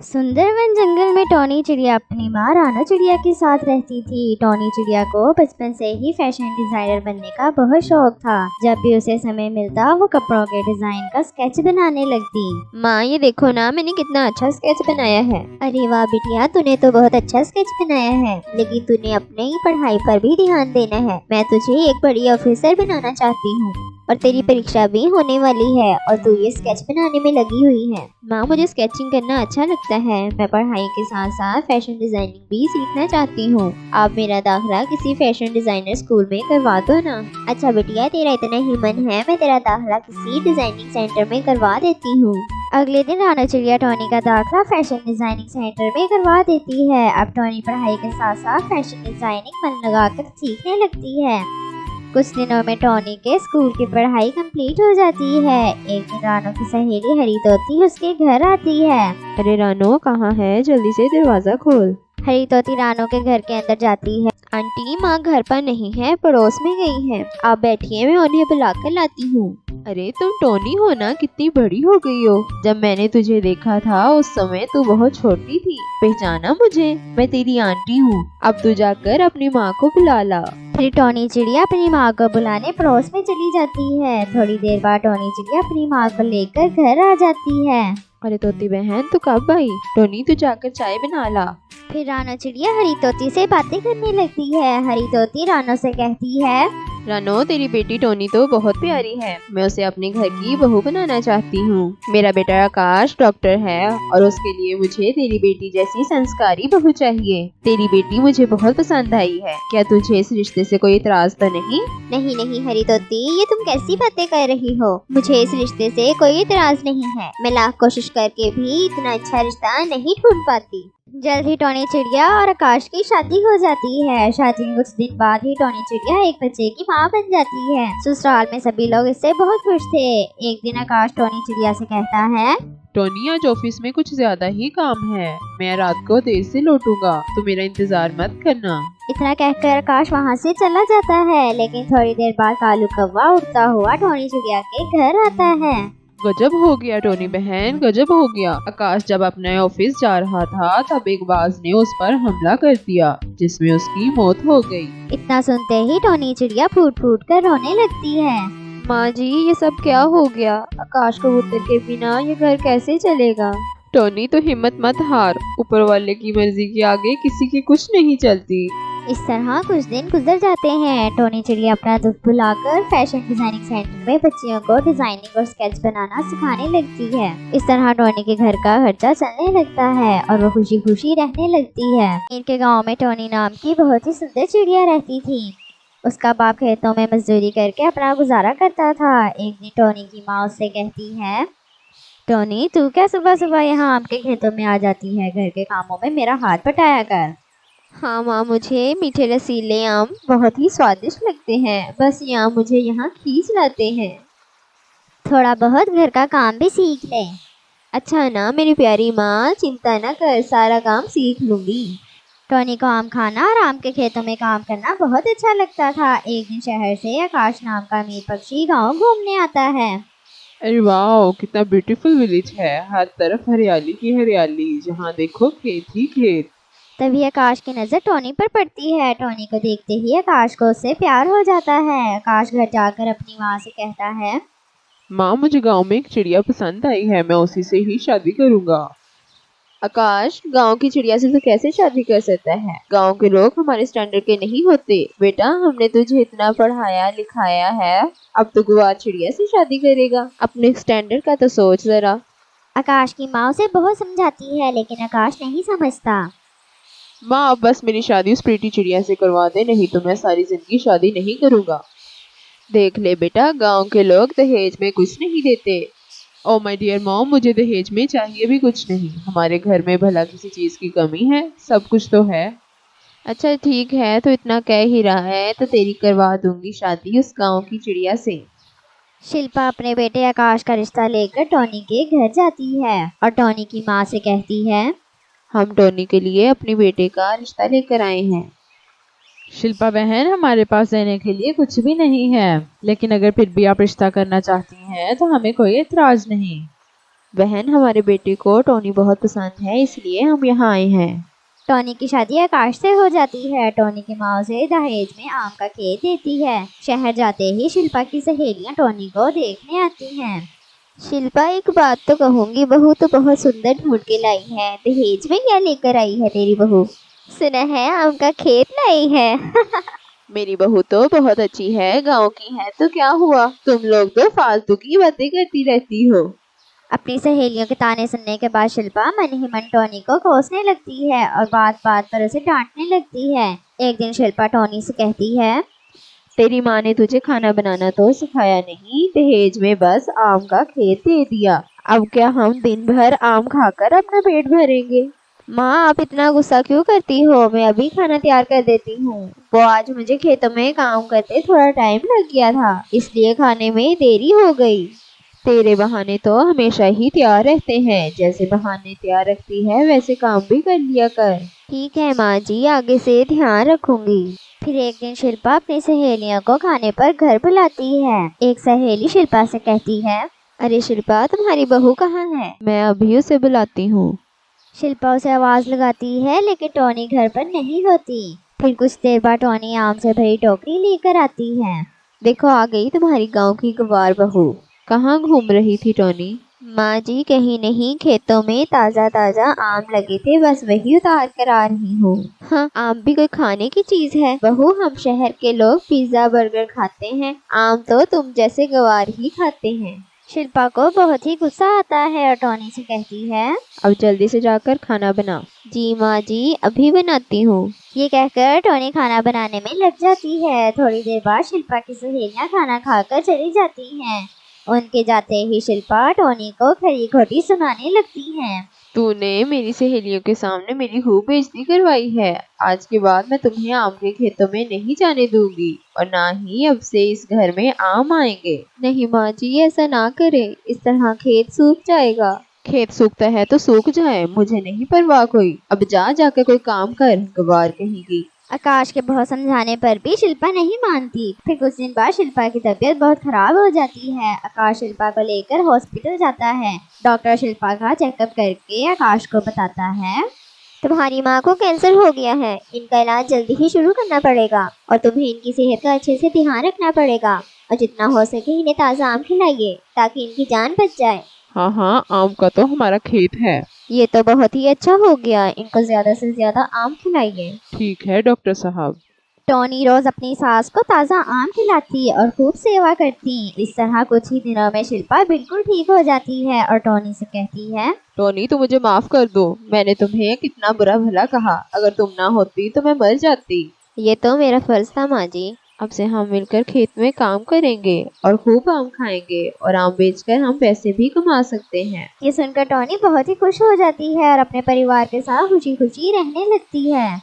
सुंदरवन जंगल में टॉनी चिड़िया अपनी माँ रानो चिड़िया के साथ रहती थी। टॉनी चिड़िया को बचपन से ही फैशन डिजाइनर बनने का बहुत शौक था। जब भी उसे समय मिलता वो कपड़ों के डिजाइन का स्केच बनाने लगती। माँ ये देखो ना, मैंने कितना अच्छा स्केच बनाया है। अरे वाह बिटिया, तूने तो बहुत अच्छा स्केच बनाया है, लेकिन तूने अपने ही पढ़ाई पर भी ध्यान देना है। मैं तुझे एक बड़ी ऑफिसर बनाना चाहती हूँ और तेरी परीक्षा भी होने वाली है और तू ये स्केच बनाने में लगी हुई है। माँ मुझे स्केचिंग करना अच्छा लगता है। मैं पढ़ाई के साथ साथ फैशन डिजाइनिंग भी सीखना चाहती हूँ। आप मेरा दाखिला किसी फैशन डिजाइनर स्कूल में करवा दो ना। अच्छा बिटिया, तेरा इतना ही मन है, मैं तेरा दाखिला किसी डिजाइनिंग सेंटर में करवा देती हूँ। अगले दिन रानो चिड़िया टॉनी का दाखिला फैशन डिजाइनिंग सेंटर में करवा देती है। अब टॉनी पढ़ाई के साथ साथ फैशन डिजाइनिंग मन लगाकर सीखने लगती है। कुछ दिनों में टॉनी के स्कूल की पढ़ाई कंप्लीट हो जाती है। एक दिन रानो की सहेली हरी तोती उसके घर आती है। अरे रानो कहाँ है, जल्दी से दरवाजा खोल। हरी तोती रानो के घर के अंदर जाती है। आंटी माँ घर पर नहीं है, पड़ोस में गई है। आप बैठिए, मैं उन्हें बुला कर लाती हूँ। अरे तुम टोनी हो ना, कितनी बड़ी हो गई हो। जब मैंने तुझे देखा था उस समय तू बहुत छोटी थी। पहचाना मुझे? मैं तेरी आंटी हूँ। अब तू जाकर अपनी माँ को बुला ला। फिर टॉनी चिड़िया अपनी माँ को बुलाने पड़ोस में चली जाती है। थोड़ी देर बाद टॉनी चिड़िया अपनी माँ को लेकर घर आ जाती है। अरे तोती बहन तू कब आई? टोनी तू जाकर चाय बना ला। फिर रानो चिड़िया हरी तोती से बातें करने लगती है। हरी तोती रानो से कहती है, रानो तेरी बेटी टोनी तो बहुत प्यारी है। मैं उसे अपने घर की बहू बनाना चाहती हूँ। मेरा बेटा आकाश डॉक्टर है और उसके लिए मुझे तेरी बेटी जैसी संस्कारी बहू चाहिए। तेरी बेटी मुझे बहुत पसंद आई है। क्या तुझे इस रिश्ते से कोई इतराज तो नहीं? नहीं नहीं हरी तोती, ये तुम कैसी बातें कर रही हो? मुझे इस रिश्ते से कोई इतराज नहीं है। मैं लाख कोशिश करके भी इतना अच्छा रिश्ता नहीं ढूंढ पाती। जल्द ही टॉनी चिड़िया और आकाश की शादी हो जाती है। शादी के कुछ दिन बाद ही टॉनी चिड़िया एक बच्चे की माँ बन जाती है। ससुराल में सभी लोग इससे बहुत खुश थे। एक दिन आकाश टॉनी चिड़िया से कहता है, टोनी आज ऑफिस में कुछ ज्यादा ही काम है। मैं रात को देर से लौटूंगा, तो मेरा इंतजार मत करना। इतना कहकर आकाश वहाँ से चला जाता है। लेकिन थोड़ी देर बाद कालू कौवा उड़ता हुआ टॉनी चिड़िया के घर आता है। गजब हो गया टोनी बहन, गजब हो गया। आकाश जब अपने ऑफिस जा रहा था तब एक बाज ने उस पर हमला कर दिया, जिसमें उसकी मौत हो गई। इतना सुनते ही टॉनी चिड़िया फूट फूट कर रोने लगती है। माँ जी ये सब क्या हो गया? आकाश कबूतर के बिना ये घर कैसे चलेगा? टोनी तो हिम्मत मत हार, ऊपर वाले की मर्जी के आगे किसी की कुछ नहीं चलती। इस तरह कुछ दिन गुजर जाते हैं। टोनी चिड़िया अपना दुख भुलाकर फैशन डिजाइनिंग सेंटर में बच्चियों को डिजाइनिंग और स्केच बनाना सिखाने लगती है। इस तरह टोनी के घर का खर्चा चलने लगता है और वो खुशी खुशी रहने लगती है। इनके गांव में टोनी नाम की बहुत ही सुंदर चिड़िया रहती थी। उसका बाप खेतों में मजदूरी करके अपना गुजारा करता था। एक दिन टोनी की माँ उससे कहती है, टोनी तू क्या सुबह सुबह यहाँ आम के खेतों में आ जाती है? घर के कामों में मेरा हाथ बटाया कर। हाँ माँ, मुझे मीठे रसीले आम बहुत ही स्वादिष्ट लगते हैं। बस ये आम मुझे यहाँ खींच लाते हैं। थोड़ा बहुत घर का काम भी सीख ले। अच्छा ना मेरी प्यारी माँ, चिंता न कर, सारा काम सीख लूंगी। टोनी को आम खाना और आम के खेतों में काम करना बहुत अच्छा लगता था। एक दिन शहर से आकाश नाम का मीर पक्षी गांव घूमने आता है। अरे वाह, कितना ब्यूटीफुल विलेज है। हर तरफ हरियाली की हरियाली, जहाँ देखो खेत ही खेत। तभी आकाश की नजर टोनी पर पड़ती है। टोनी को देखते ही आकाश को उससे प्यार हो जाता है। आकाश घर जाकर अपनी माँ से कहता है, माँ मुझे गांव में एक चिड़िया पसंद आई है, मैं उसी से ही शादी करूंगा। आकाश गांव की चिड़िया से तू कैसे शादी कर सकता है? गांव के लोग हमारे स्टैंडर्ड के नहीं होते। बेटा हमने तुझे इतना पढ़ाया लिखाया है, अब तो गुआर चिड़िया से शादी करेगा? अपने स्टैंडर्ड का तो सोच जरा। आकाश की माँ उसे बहुत समझाती है, लेकिन आकाश नहीं समझता। माँ अब बस मेरी शादी उस प्रीति चिड़िया से करवा दे, नहीं तो मैं सारी जिंदगी शादी नहीं करूंगा। देख ले बेटा, गांव के लोग दहेज में कुछ नहीं देते। ओ माय डियर मॉम, मुझे दहेज में चाहिए भी कुछ नहीं। हमारे घर में भला किसी चीज की कमी है? सब कुछ तो है। अच्छा ठीक है, तो इतना कह ही रहा है तो तेरी करवा दूंगी शादी उस गांव की चिड़िया से। शिल्पा अपने बेटे आकाश का रिश्ता लेकर टोनी के घर जाती है और टोनी की माँ से कहती है, हम टोनी के लिए अपने बेटे का रिश्ता लेकर आए हैं। शिल्पा बहन, हमारे पास देने के लिए कुछ भी नहीं है, लेकिन अगर फिर भी आप रिश्ता करना चाहती हैं तो हमें कोई एतराज नहीं। बहन, हमारे बेटे को टोनी बहुत पसंद है, इसलिए हम यहाँ आए हैं। टोनी की शादी आकाश से हो जाती है। टोनी की माँ उसे दहेज में आम का खेत देती है। शहर जाते ही शिल्पा की सहेलियाँ टोनी को देखने आती हैं। शिल्पा, एक बात तो कहूँगी, बहू तो बहुत सुंदर ढूंढ के लाई है। दहेज में क्या लेकर आई है तेरी बहू? सुना है आम का खेत लाई है। मेरी बहू तो बहुत अच्छी है, गांव की है तो क्या हुआ, तुम लोग तो फालतू की बातें करती रहती हो। अपनी सहेलियों के ताने सुनने के बाद शिल्पा मन ही मन टोनी को कोसने लगती है और बात बात पर उसे डांटने लगती है। एक दिन शिल्पा टोनी से कहती है, तेरी माँ ने तुझे खाना बनाना तो सिखाया नहीं, दहेज में बस आम का खेत दे दिया। अब क्या हम दिन भर आम खाकर अपना पेट भरेंगे? माँ आप इतना गुस्सा क्यों करती हो? मैं अभी खाना तैयार कर देती हूँ। वो आज मुझे खेतों में काम करते थोड़ा टाइम लग गया था, इसलिए खाने में देरी हो गई। तेरे बहाने तो हमेशा ही तैयार रहते हैं, जैसे बहाने तैयार रखती है वैसे काम भी कर लिया कर। ठीक है माँ जी, आगे से ध्यान रखूंगी। फिर एक दिन शिल्पा अपनी सहेलियों को खाने पर घर बुलाती है। एक सहेली शिल्पा से कहती है, अरे शिल्पा, तुम्हारी बहू कहाँ है? मैं अभी उसे बुलाती हूँ। शिल्पा उसे आवाज लगाती है, लेकिन टोनी घर पर नहीं होती। फिर कुछ देर बाद टोनी आम से भरी टोकरी लेकर आती है। देखो, आ गई तुम्हारी गांव की गवार बहू। कहाँ घूम रही थी टोनी? माँ जी, कहीं नहीं, खेतों में ताजा ताजा आम लगे थे, बस वही उतार कर आ रही हूँ। हाँ, आम भी कोई खाने की चीज है बहू? हम शहर के लोग पिज्जा बर्गर खाते हैं, आम तो तुम जैसे गवार ही खाते हैं। शिल्पा को बहुत ही गुस्सा आता है और टोनी से कहती है, अब जल्दी से जाकर खाना बना। जी माँ जी, अभी बनाती हूँ। ये कहकर टोनी खाना बनाने में लग जाती है। थोड़ी देर बाद शिल्पा की सहेलियाँ खाना खाकर चली जाती हैं। उनके जाते ही शिल्पा टोनी को खरी खोटी सुनाने लगती हैं। तूने मेरी सहेलियों के सामने मेरी खूब बेइज्जती करवाई है। आज के बाद मैं तुम्हें आम के खेतों में नहीं जाने दूंगी और ना ही अब से इस घर में आम आएंगे। नहीं माँ जी, ऐसा ना करें, इस तरह खेत सूख जाएगा। खेत सूखता है तो सूख जाए, मुझे नहीं परवाह कोई। अब जाकर कोई काम कर, गवार कहेगी। आकाश के बहुत समझाने पर भी शिल्पा नहीं मानती। फिर कुछ दिन बाद शिल्पा की तबीयत बहुत खराब हो जाती है। आकाश शिल्पा को लेकर हॉस्पिटल जाता है। डॉक्टर शिल्पा का चेकअप करके आकाश को बताता है, तुम्हारी माँ को कैंसर हो गया है, इनका इलाज जल्दी ही शुरू करना पड़ेगा और तुम्हें इनकी सेहत का अच्छे से ध्यान रखना पड़ेगा और जितना हो सके इन्हें ताज़ा आम खिलाइए ताकि इनकी जान बच जाए। हाँ हाँ, आम का तो हमारा खेत है। ये तो बहुत ही अच्छा हो गया, इनको ज्यादा से ज्यादा आम खिलाइए। ठीक है डॉक्टर साहब। टोनी रोज अपनी सास को ताज़ा आम खिलाती और खूब सेवा करती। इस तरह कुछ ही दिनों में शिल्पा बिल्कुल ठीक हो जाती है और टोनी से कहती है, टोनी, तू मुझे माफ कर दो, मैंने तुम्हें कितना बुरा भला कहा। अगर तुम ना होती तो मैं मर जाती। ये तो मेरा फर्ज था माँ जी। अब से हम मिलकर खेत में काम करेंगे और खूब आम खाएंगे और आम बेचकर हम पैसे भी कमा सकते हैं। ये सुनकर टोनी बहुत ही खुश हो जाती है और अपने परिवार के साथ खुशी खुशी रहने लगती है।